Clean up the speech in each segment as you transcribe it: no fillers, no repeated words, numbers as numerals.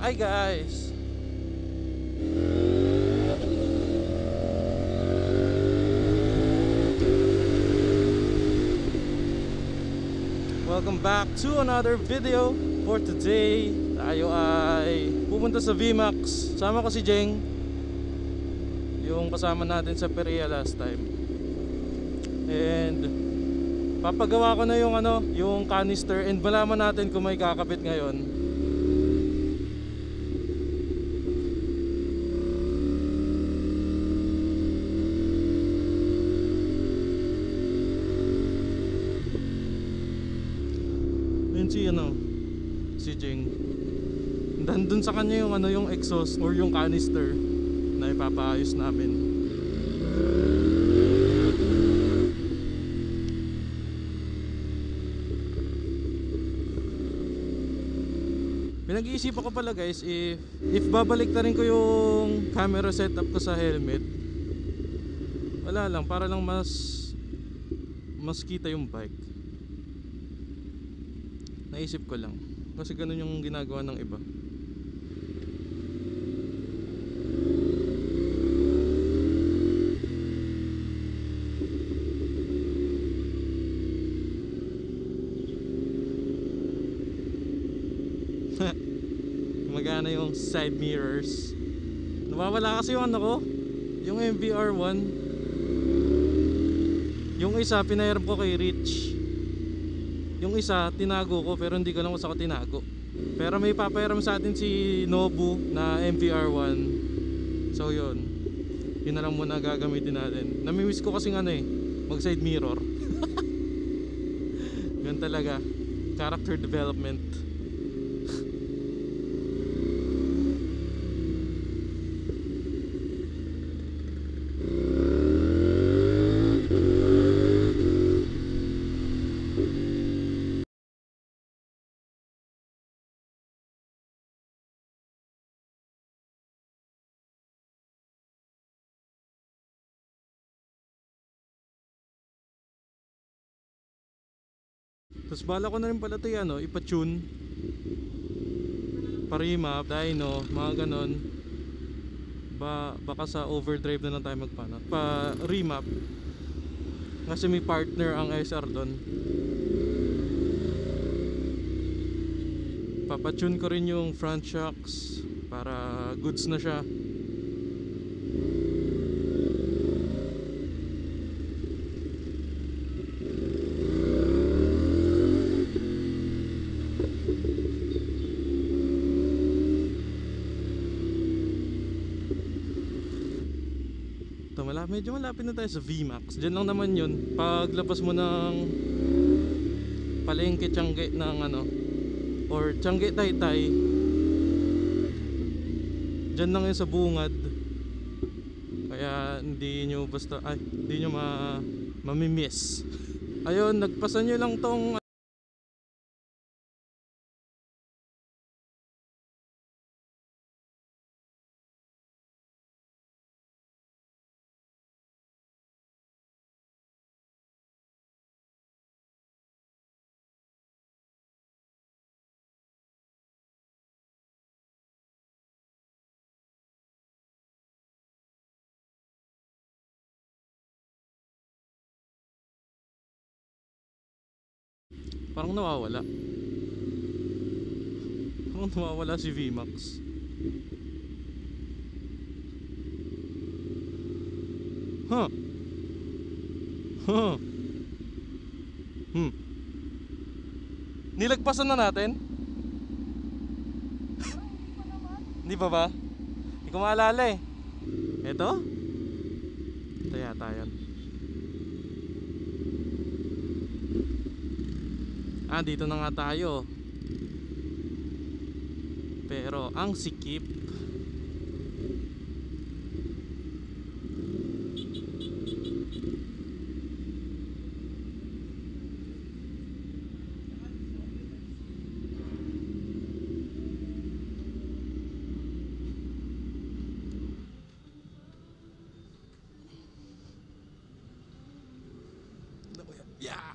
Hi guys! Welcome back to another video. For today, tayo ay pupunta sa VMAX. Sama ko si Jeng, yung kasama natin sa Perea last time. And papagawa ko na yung canister, and malaman natin kung may kakabit ngayon. Si Jing, nandun sa kanya yung exhaust or yung canister na ipapaayos namin. Pinag-iisipan ko pala guys, if babalik na rin ko yung camera setup ko sa helmet, wala lang, para lang mas kita yung bike. Naisip ko lang kasi ganun yung ginagawa ng iba. Magana yung side mirrors. Nawawala kasi yung yung MVR1. Yung isa pinahiram ko kay Rich. Yung isa tinago ko, pero hindi ko lang kung saan ko tinago. Pero may papahiram sa atin si Nobu na MVR1. So yun na lang muna gagamitin natin. Namimiss ko kasi mag side mirror. Yun talaga, character development. Tapos bala ko na rin pala ito ipa-tune, pa-remap, dyno, mga ganon. Baka sa overdrive na lang tayo pa-remap kasi may partner ang SR doon. Papa-tune ko rin yung front shocks para goods na siya. Medyo malapit na tayo sa VMAX. Diyan lang naman yun. Paglabas mo ng palengke Tiangge ng or Tiangge Taytay, diyan lang yun sa bungad. Kaya hindi nyo mamimiss. Ayun, nagpasan nyo lang tong parang nawawala si VMAX. Nilagpasan na natin? Hindi pa ba? Hindi ko maalala eh. Ito yata yun. Dito na nga tayo. Pero ang sikip. Yeah.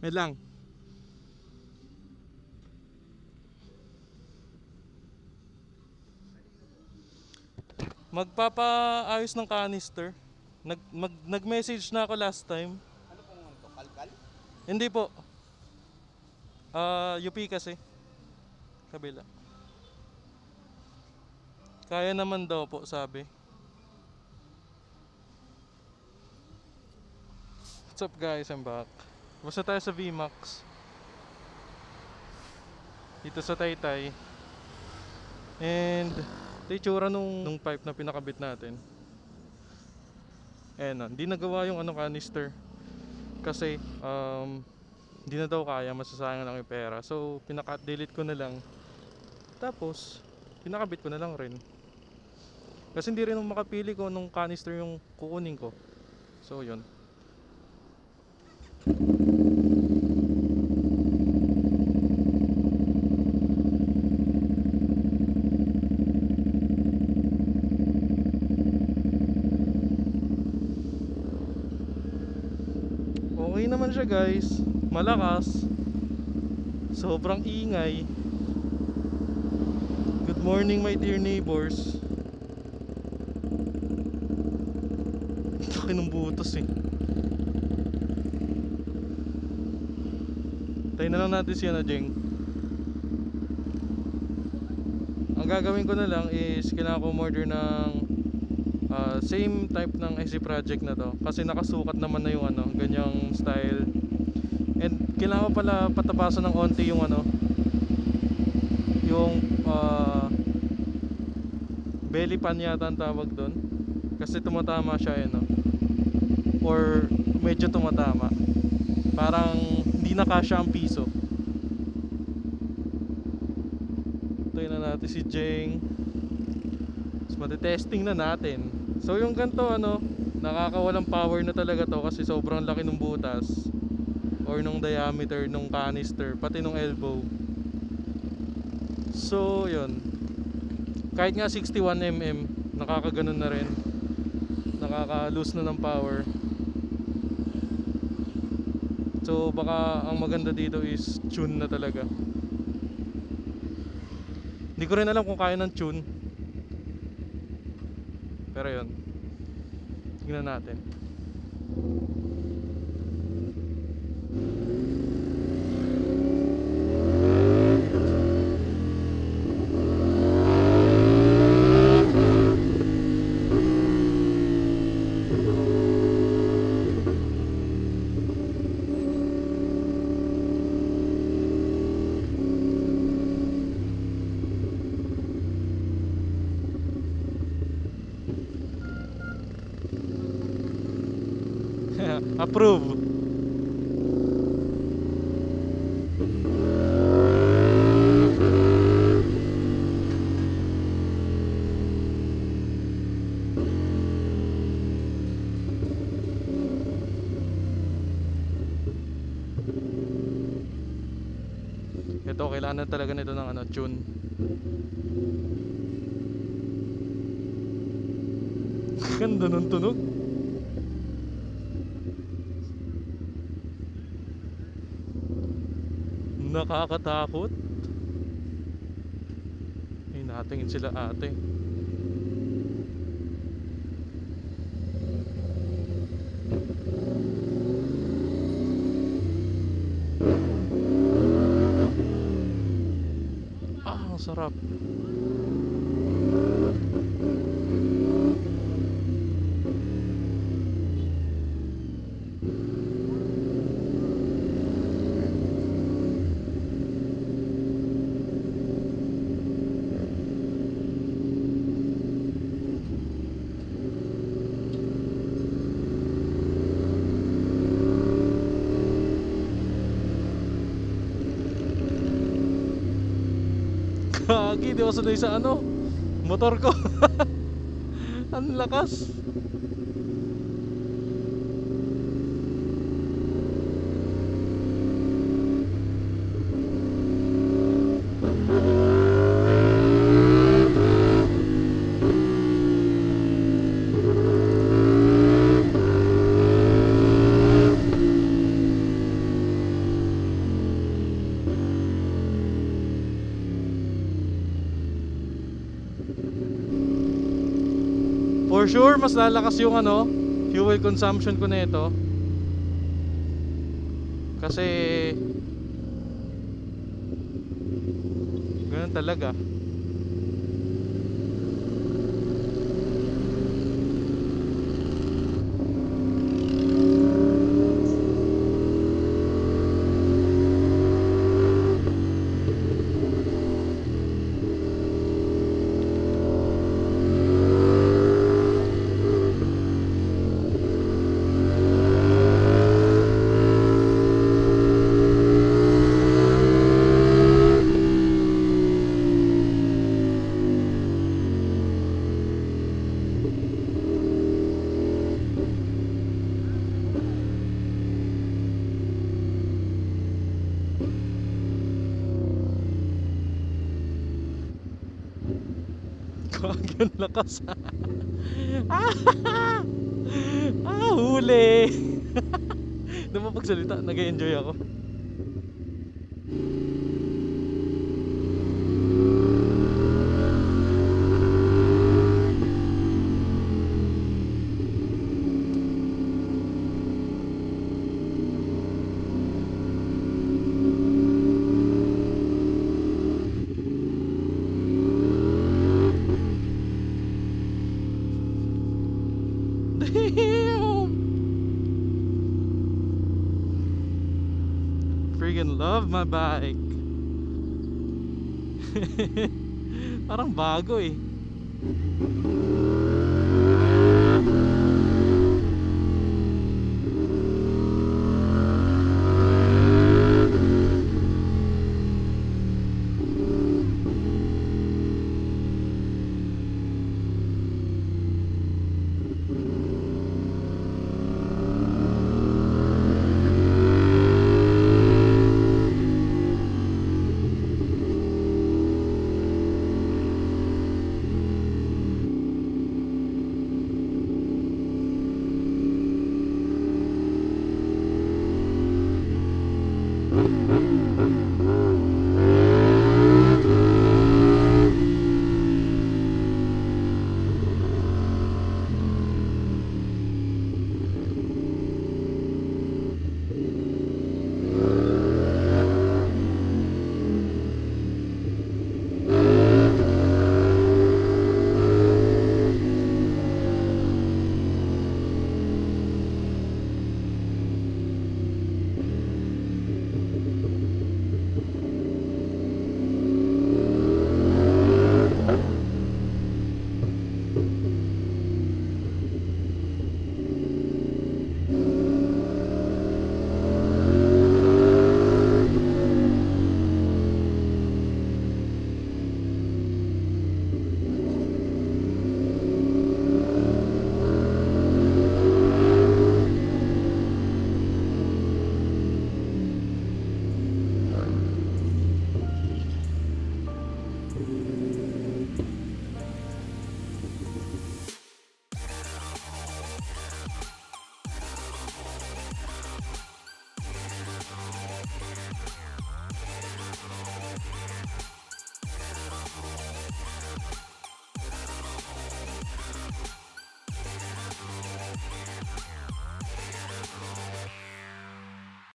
May lang. Magpapaayos ng canister. Nag-message na ako last time. Ano pong ano to? Kalkal? Hindi po. UP kasi. Kabila. Kaya naman daw po, sabi. What's up guys, I'm back. Basta tayo sa VMAX. Dito sa Taytay. And ito yung tsura nung pipe na pinakabit natin. Hindi nagawa yung canister. Kasi hindi na daw kaya, masasayang lang yung pera. So pinaka-delete ko na lang. Tapos pinakabit ko na lang rin. Kasi hindi rin makapili ko nung canister yung kukunin ko. So yun. Okay naman siya guys. Malakas. Sobrang ingay. Good morning my dear neighbors. Laki ng butas eh. Tayo na lang natin siya na Jeng. Ang gagawin ko na lang is kailangan ko order ng same type ng IC project na to. Kasi nakasukat naman na yung ganyang style. And kailangan ko pala patapasan ng onti yung yung belly pan yata ang tawag doon. Kasi tumatama siya or medyo tumatama. Parang hindi na kasya ang piso. Tayo na natin si Jeng. Tapos matitesting na natin. So yung ganito nakakawalang power na talaga to kasi sobrang laki ng butas or nung diameter nung canister, pati nung elbow. So yun. Kahit nga 61mm, nakakaganon na rin. Nakaka-lose na ng power. So baka ang maganda dito is tune na talaga. Hindi ko rin alam kung kaya ng tune. Pero yun, tingnan natin. Approve. Ito kailangan talaga nito ng tune. Ganda ng tunog. Nakakatakot. Ay, natingin sila ate. Ang sarap. Gagi, di ako sanay sa motor ko. Ang lakas. For sure mas lalakas yung ano, fuel consumption ko nito. Kasi ganun talaga. Ang lakas. Huli. Doon mapagsalita, nag-enjoy ako. Damn! Freaking love my bike. Parang bago eh.